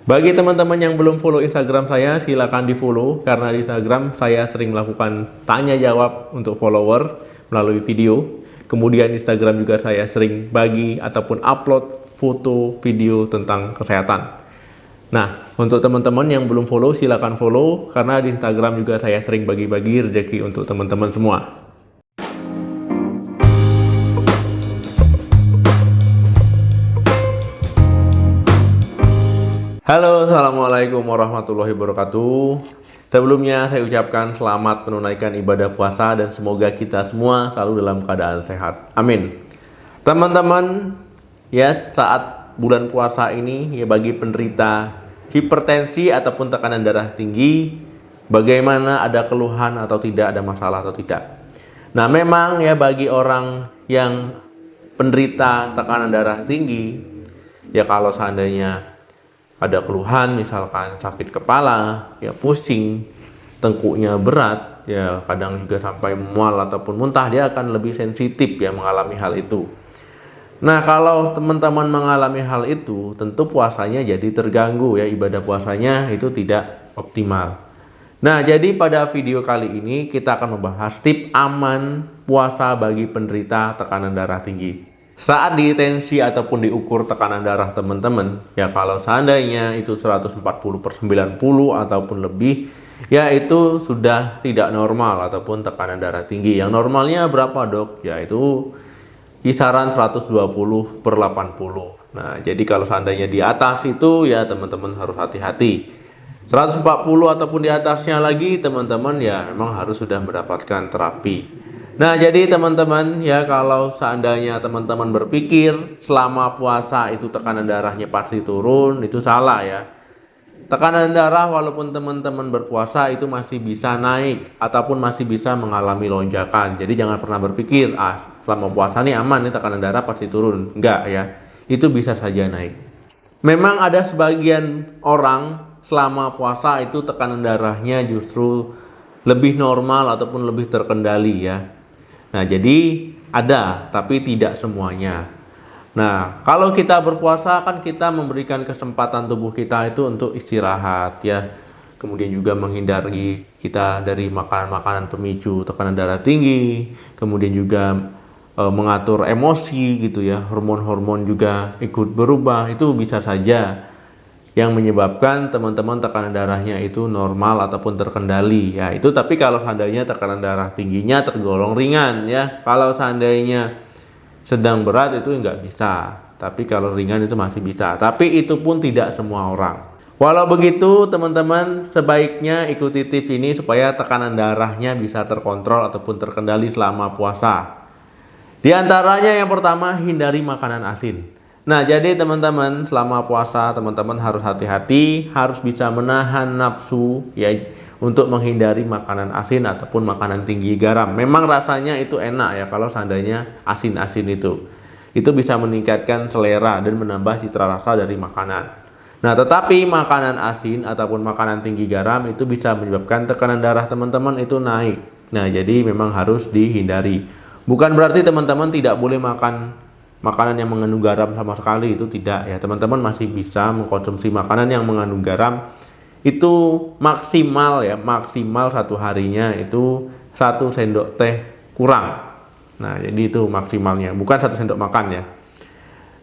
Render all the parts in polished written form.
Bagi teman-teman yang belum follow Instagram saya, silakan di follow karena di Instagram saya sering melakukan tanya jawab untuk follower melalui video. Kemudian Instagram juga saya sering bagi ataupun upload foto video tentang kesehatan. Nah, untuk teman-teman yang belum follow, silakan follow karena di Instagram juga saya sering bagi-bagi rezeki untuk teman-teman semua. Halo, assalamualaikum warahmatullahi wabarakatuh. Sebelumnya saya ucapkan selamat menunaikan ibadah puasa dan semoga kita semua selalu dalam keadaan sehat. Amin. Teman-teman, ya saat bulan puasa ini ya bagi penderita hipertensi ataupun tekanan darah tinggi, bagaimana ada keluhan atau tidak, ada masalah atau tidak. Nah, memang ya bagi orang yang penderita tekanan darah tinggi, ya kalau seandainya ada keluhan misalkan sakit kepala, ya pusing, tengkuknya berat, ya kadang juga sampai mual ataupun muntah, dia akan lebih sensitif ya mengalami hal itu. Nah, kalau teman-teman mengalami hal itu, tentu puasanya jadi terganggu ya, ibadah puasanya itu tidak optimal. Nah, jadi pada video kali ini kita akan membahas tip aman puasa bagi penderita tekanan darah tinggi. Saat ditensi ataupun diukur tekanan darah teman-teman, ya kalau seandainya itu 140/90 ataupun lebih, ya itu sudah tidak normal ataupun tekanan darah tinggi. Yang normalnya berapa, Dok? Ya itu kisaran 120/80. Nah, jadi kalau seandainya di atas itu ya teman-teman harus hati-hati. 140 ataupun di atasnya lagi teman-teman ya memang harus sudah mendapatkan terapi. Nah, jadi teman-teman ya kalau seandainya teman-teman berpikir selama puasa itu tekanan darahnya pasti turun, itu salah ya. Tekanan darah walaupun teman-teman berpuasa itu masih bisa naik ataupun masih bisa mengalami lonjakan. Jadi jangan pernah berpikir, selama puasa nih aman nih tekanan darah pasti turun. Enggak ya, itu bisa saja naik. Memang ada sebagian orang selama puasa itu tekanan darahnya justru lebih normal ataupun lebih terkendali ya. Nah, jadi ada, tapi tidak semuanya. Nah, kalau kita berpuasa kan kita memberikan kesempatan tubuh kita itu untuk istirahat ya. Kemudian juga menghindari kita dari makanan-makanan pemicu tekanan darah tinggi. Kemudian juga mengatur emosi gitu ya. Hormon-hormon juga ikut berubah. Itu bisa saja yang menyebabkan teman-teman tekanan darahnya itu normal ataupun terkendali ya. Itu tapi kalau seandainya tekanan darah tingginya tergolong ringan ya. Kalau seandainya sedang berat itu nggak bisa, tapi kalau ringan itu masih bisa. Tapi itu pun tidak semua orang. Walau begitu teman-teman sebaiknya ikuti tips ini supaya tekanan darahnya bisa terkontrol ataupun terkendali selama puasa. Di antaranya yang pertama, hindari makanan asin. Nah, jadi teman-teman selama puasa teman-teman harus hati-hati, harus bisa menahan nafsu ya untuk menghindari makanan asin ataupun makanan tinggi garam. Memang rasanya itu enak ya kalau seandainya asin-asin itu. Itu bisa meningkatkan selera dan menambah citra rasa dari makanan. Nah, tetapi makanan asin ataupun makanan tinggi garam itu bisa menyebabkan tekanan darah teman-teman itu naik. Nah, jadi memang harus dihindari. Bukan berarti teman-teman tidak boleh makan makanan yang mengandung garam sama sekali, itu tidak ya. Teman-teman masih bisa mengkonsumsi makanan yang mengandung garam itu maksimal ya, maksimal satu harinya itu 1 sendok teh kurang. Nah, jadi itu maksimalnya, bukan 1 sendok makan ya.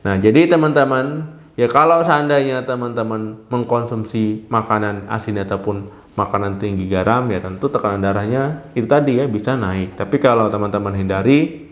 Nah, jadi teman-teman ya kalau seandainya teman-teman mengkonsumsi makanan asin ataupun makanan tinggi garam ya tentu tekanan darahnya itu tadi ya bisa naik. Tapi kalau teman-teman hindari,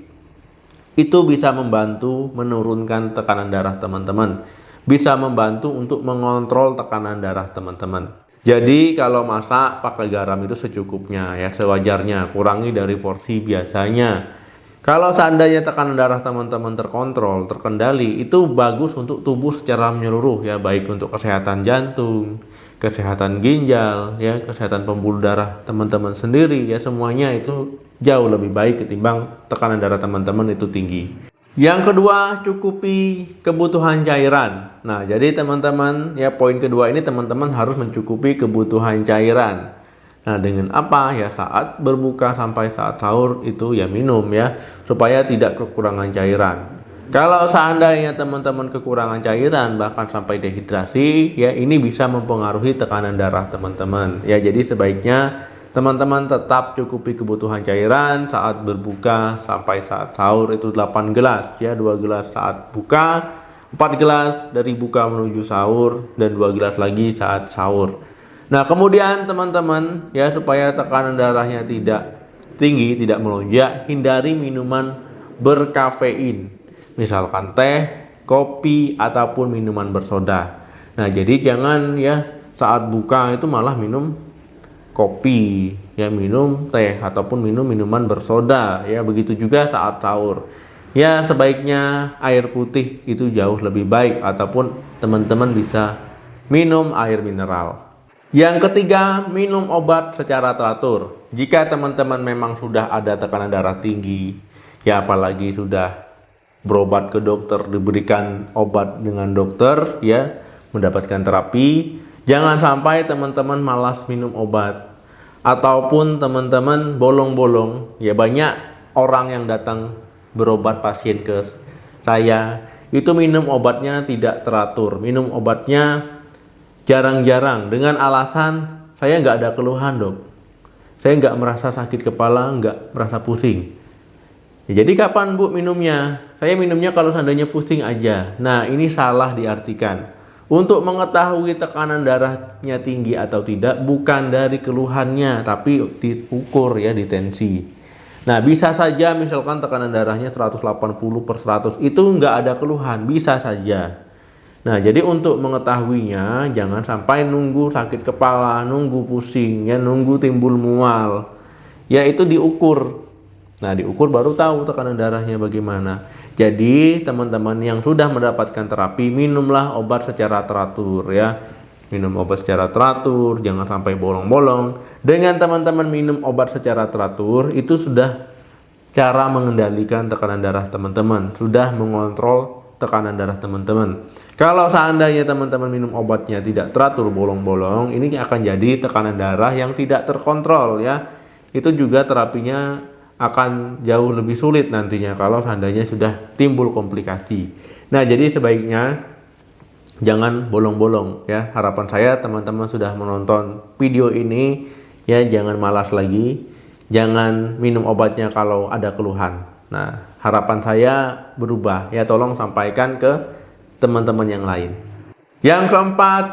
itu bisa membantu menurunkan tekanan darah teman-teman, bisa membantu untuk mengontrol tekanan darah teman-teman. Jadi kalau masak pakai garam itu secukupnya ya, sewajarnya, kurangi dari porsi biasanya. Kalau seandainya tekanan darah teman-teman terkontrol, terkendali, itu bagus untuk tubuh secara menyeluruh ya, baik untuk kesehatan jantung, kesehatan ginjal ya, kesehatan pembuluh darah teman-teman sendiri ya, semuanya itu jauh lebih baik ketimbang tekanan darah teman-teman itu tinggi. Yang kedua, cukupi kebutuhan cairan. Nah, jadi teman-teman ya poin kedua ini teman-teman harus mencukupi kebutuhan cairan. Nah, dengan apa ya, saat berbuka sampai saat sahur itu ya minum ya, supaya tidak kekurangan cairan. Kalau seandainya teman-teman kekurangan cairan bahkan sampai dehidrasi, ya ini bisa mempengaruhi tekanan darah teman-teman. Ya jadi sebaiknya teman-teman tetap cukupi kebutuhan cairan saat berbuka sampai saat sahur itu 8 gelas ya, 2 gelas saat buka, 4 gelas dari buka menuju sahur, dan 2 gelas lagi saat sahur. Nah kemudian teman-teman ya, supaya tekanan darahnya tidak tinggi, tidak melonjak, hindari minuman berkafein, misalkan teh, kopi, ataupun minuman bersoda. Nah jadi jangan ya saat buka itu malah minum kopi, ya minum teh ataupun minum minuman bersoda, ya begitu juga saat sahur. Ya sebaiknya air putih itu jauh lebih baik, ataupun teman-teman bisa minum air mineral. Yang ketiga, minum obat secara teratur. Jika teman-teman memang sudah ada tekanan darah tinggi, ya apalagi sudah berobat ke dokter, diberikan obat dengan dokter, ya mendapatkan terapi, jangan sampai teman-teman malas minum obat, ataupun teman-teman bolong-bolong. Ya banyak orang yang datang berobat pasien ke saya itu minum obatnya tidak teratur, minum obatnya jarang-jarang dengan alasan saya nggak ada keluhan dok, saya nggak merasa sakit kepala, nggak merasa pusing. Ya, jadi kapan bu minumnya? Saya minumnya kalau seandainya pusing aja. Nah ini salah diartikan. Untuk mengetahui tekanan darahnya tinggi atau tidak bukan dari keluhannya, tapi diukur ya di tensi. Nah bisa saja misalkan tekanan darahnya 180/100 itu nggak ada keluhan, bisa saja. Nah jadi untuk mengetahuinya jangan sampai nunggu sakit kepala, nunggu pusing, ya nunggu timbul mual. Ya itu diukur. Nah diukur baru tahu tekanan darahnya bagaimana. Jadi teman-teman yang sudah mendapatkan terapi, minumlah obat secara teratur ya. Minum obat secara teratur, jangan sampai bolong-bolong. Dengan teman-teman minum obat secara teratur, itu sudah cara mengendalikan tekanan darah teman-teman, sudah mengontrol tekanan darah teman-teman. Kalau seandainya teman-teman minum obatnya tidak teratur, bolong-bolong, ini akan jadi tekanan darah yang tidak terkontrol ya. Itu juga terapinya akan jauh lebih sulit nantinya kalau seandainya sudah timbul komplikasi. Nah, jadi sebaiknya jangan bolong-bolong ya. Harapan saya teman-teman sudah menonton video ini ya, jangan malas lagi. Jangan minum obatnya kalau ada keluhan. Nah, harapan saya berubah ya, tolong sampaikan ke teman-teman yang lain. Yang keempat,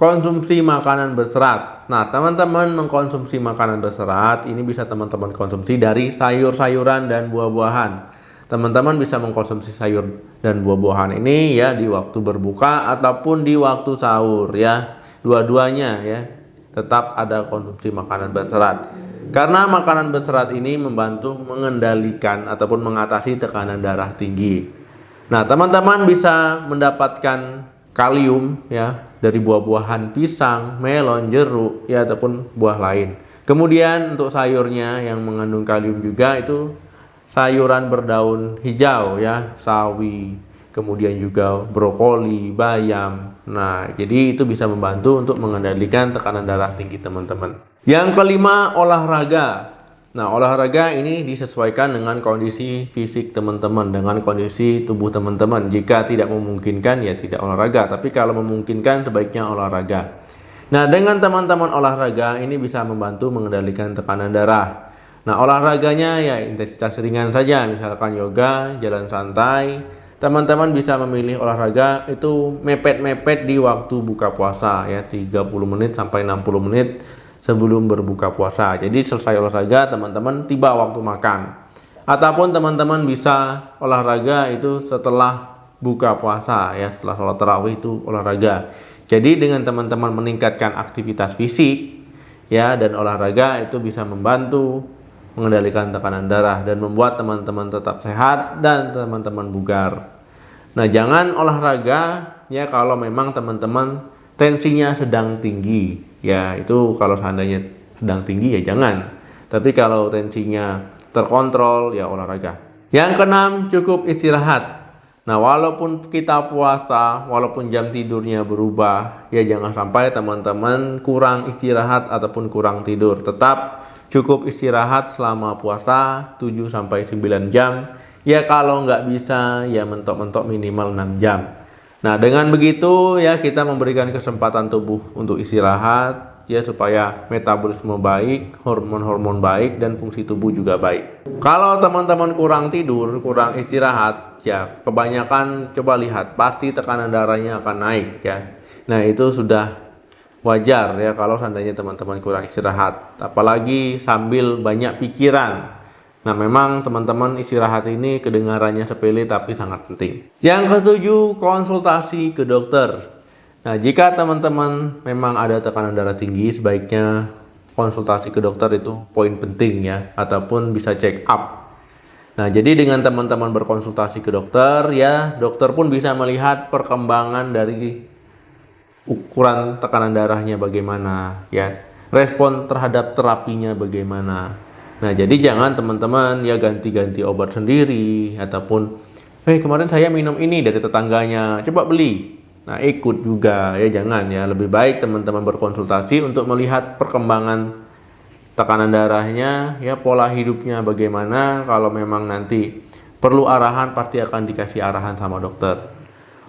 konsumsi makanan berserat. Nah, teman-teman mengkonsumsi makanan berserat ini bisa teman-teman konsumsi dari sayur-sayuran dan buah-buahan. Teman-teman bisa mengkonsumsi sayur dan buah-buahan ini ya di waktu berbuka ataupun di waktu sahur ya. Dua-duanya ya, tetap ada konsumsi makanan berserat. Karena makanan berserat ini membantu mengendalikan ataupun mengatasi tekanan darah tinggi. Nah, teman-teman bisa mendapatkan kalium ya dari buah-buahan pisang, melon, jeruk ya ataupun buah lain. Kemudian untuk sayurnya yang mengandung kalium juga itu sayuran berdaun hijau ya, sawi, kemudian juga brokoli, bayam. Nah, jadi itu bisa membantu untuk mengendalikan tekanan darah tinggi teman-teman. Yang kelima, olahraga. Nah, olahraga ini disesuaikan dengan kondisi fisik teman-teman, dengan kondisi tubuh teman-teman. Jika tidak memungkinkan ya tidak olahraga, tapi kalau memungkinkan sebaiknya olahraga. Nah, dengan teman-teman olahraga ini bisa membantu mengendalikan tekanan darah. Nah, olahraganya ya intensitas ringan saja, misalkan yoga, jalan santai. Teman-teman bisa memilih olahraga itu mepet-mepet di waktu buka puasa ya, 30 menit sampai 60 menit sebelum berbuka puasa. Jadi selesai olahraga teman-teman tiba waktu makan. Ataupun teman-teman bisa olahraga itu setelah buka puasa ya, setelah sholat tarawih itu olahraga. Jadi dengan teman-teman meningkatkan aktivitas fisik ya dan olahraga itu bisa membantu mengendalikan tekanan darah dan membuat teman-teman tetap sehat dan teman-teman bugar. Nah, jangan olahraga ya kalau memang teman-teman tensinya sedang tinggi. Ya itu kalau seandainya sedang tinggi ya jangan. Tapi kalau tensinya terkontrol ya olahraga. Yang keenam, cukup istirahat. Nah walaupun kita puasa, walaupun jam tidurnya berubah, ya jangan sampai teman-teman kurang istirahat ataupun kurang tidur. Tetap cukup istirahat selama puasa 7-9 jam. Ya kalau nggak bisa ya mentok-mentok minimal 6 jam. Nah dengan begitu ya kita memberikan kesempatan tubuh untuk istirahat ya supaya metabolisme baik, hormon-hormon baik, dan fungsi tubuh juga baik. Kalau teman-teman kurang tidur, kurang istirahat ya kebanyakan coba lihat pasti tekanan darahnya akan naik ya. Nah itu sudah wajar ya kalau seandainya teman-teman kurang istirahat, apalagi sambil banyak pikiran. Nah, memang teman-teman istirahat ini kedengarannya sepele tapi sangat penting. Yang ketujuh, konsultasi ke dokter. Nah, jika teman-teman memang ada tekanan darah tinggi, sebaiknya konsultasi ke dokter itu poin penting ya, ataupun bisa check up. Nah, jadi dengan teman-teman berkonsultasi ke dokter ya, dokter pun bisa melihat perkembangan dari ukuran tekanan darahnya bagaimana ya, respon terhadap terapinya bagaimana. Nah, jadi jangan teman-teman ya ganti-ganti obat sendiri ataupun kemarin saya minum ini dari tetangganya, coba beli. Nah, ikut juga ya, jangan ya. Lebih baik teman-teman berkonsultasi untuk melihat perkembangan tekanan darahnya ya, pola hidupnya bagaimana. Kalau memang nanti perlu arahan pasti akan dikasih arahan sama dokter.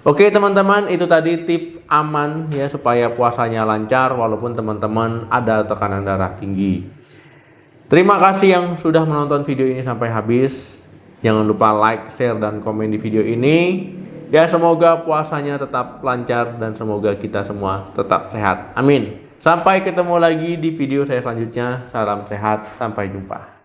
Oke teman-teman, itu tadi tips aman ya supaya puasanya lancar walaupun teman-teman ada tekanan darah tinggi. Terima kasih yang sudah menonton video ini sampai habis. Jangan lupa like, share, dan komen di video ini. Ya semoga puasanya tetap lancar dan semoga kita semua tetap sehat. Amin. Sampai ketemu lagi di video saya selanjutnya. Salam sehat, sampai jumpa.